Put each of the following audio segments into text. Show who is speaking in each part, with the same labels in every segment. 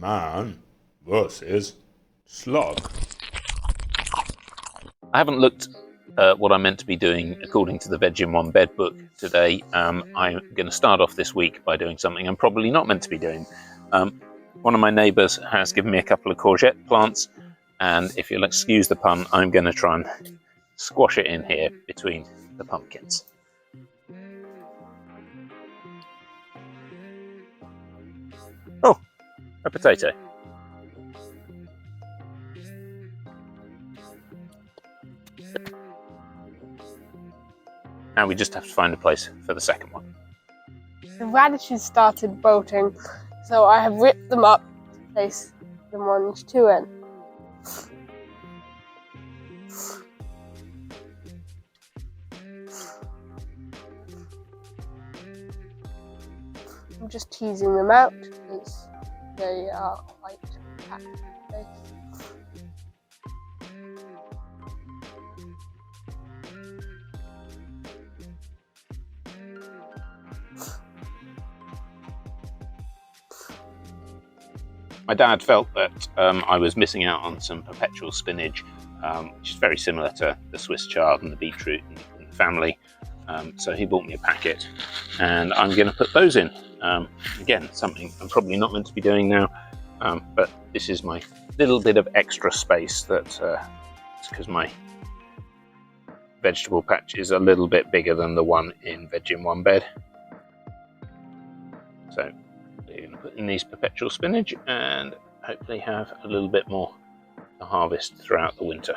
Speaker 1: Man versus Slug.
Speaker 2: I haven't looked at what I'm meant to be doing according to the Veg In One Bed book today. I'm going to start off this week by doing something I'm probably not meant to be doing. One of my neighbours has given me a couple of courgette plants, and if you'll excuse the pun, I'm going to try and squash it in here between the pumpkins. Oh, a potato. Now we just have to find a place for the second one.
Speaker 3: The radishes started bolting, so I have ripped them up to place the ones two in. I'm just teasing them out because they are quite packed in place.
Speaker 2: My dad felt that I was missing out on some perpetual spinach, which is very similar to the Swiss chard and the beetroot in the family. So he bought me a packet, and I'm going to put those in. Again, something I'm probably not meant to be doing now, but this is my little bit of extra space that it's because my vegetable patch is a little bit bigger than the one in Veg In One Bed. So we're going to put in these perpetual spinach and hopefully have a little bit more to harvest throughout the winter.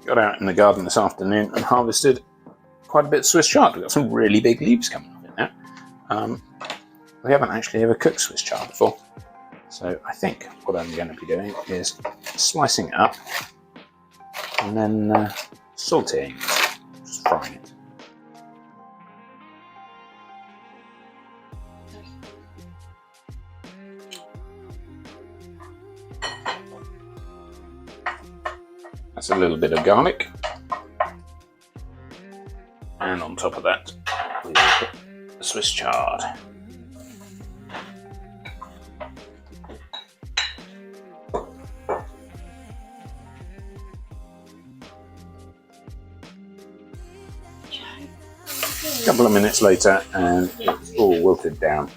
Speaker 2: Got out in the garden this afternoon and harvested quite a bit of Swiss chard. We've got some really big leaves coming off it now. We haven't actually ever cooked Swiss chard before, so I think what I'm going to be doing is slicing it up and then sauteing it, just frying it. That's a little bit of garlic, and on top of that we will put the Swiss chard. A couple of minutes later and it's all wilted down,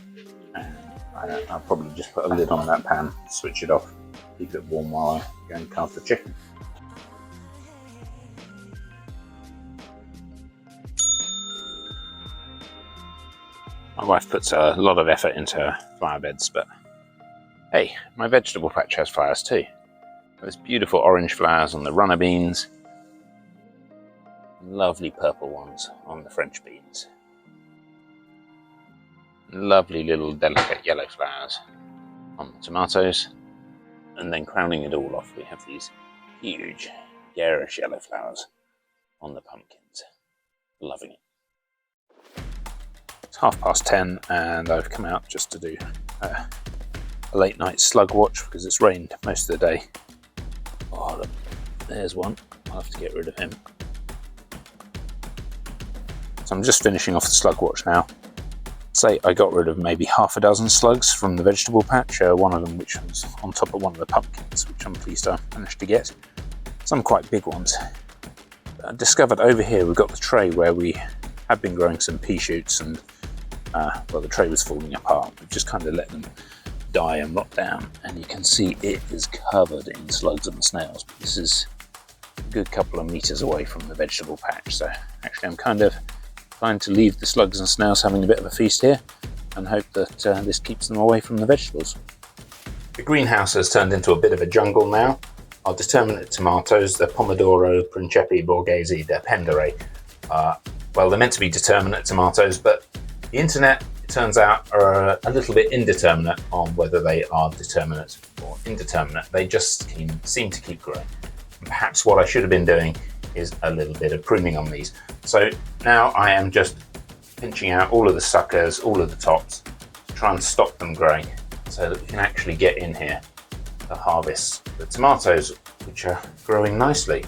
Speaker 2: and I'll probably just put a lid on that pan, switch it off, keep it warm while I go and carve the chicken. My wife puts a lot of effort into her flower beds, but hey, my vegetable patch has flowers too. There's beautiful orange flowers on the runner beans, lovely purple ones on the French beans, lovely little delicate yellow flowers on the tomatoes, and then crowning it all off we have these huge garish yellow flowers on the pumpkins. Loving it. It's 10:30 and I've come out just to do a late night slug watch because it's rained most of the day. Oh look, there's one. I'll have to get rid of him. So I'm just finishing off the slug watch now. Say I got rid of maybe half a dozen slugs from the vegetable patch, one of them which was on top of one of the pumpkins, which I'm pleased I managed to get. Some quite big ones. I discovered over here we've got the tray where we had been growing some pea shoots, and well, the tray was falling apart. We've just kind of let them die and rot down, and you can see it is covered in slugs and snails. This is a good couple of meters away from the vegetable patch, so actually I'm kind of trying to leave the slugs and snails having a bit of a feast here and hope that this keeps them away from the vegetables. The greenhouse has turned into a bit of a jungle now. Our determinate tomatoes, the Pomodoro, Principe, Borghese, de Pendere, well, they're meant to be determinate tomatoes, but the internet, it turns out, are a little bit indeterminate on whether they are determinate or indeterminate. They just seem to keep growing. And perhaps what I should have been doing is a little bit of pruning on these. So now I am just pinching out all of the suckers, all of the tops, to try and stop them growing so that we can actually get in here to harvest the tomatoes, which are growing nicely.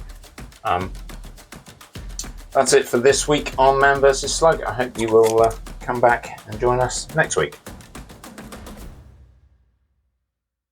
Speaker 2: That's it for this week on Man vs Slug. I hope you will come back and join us next week.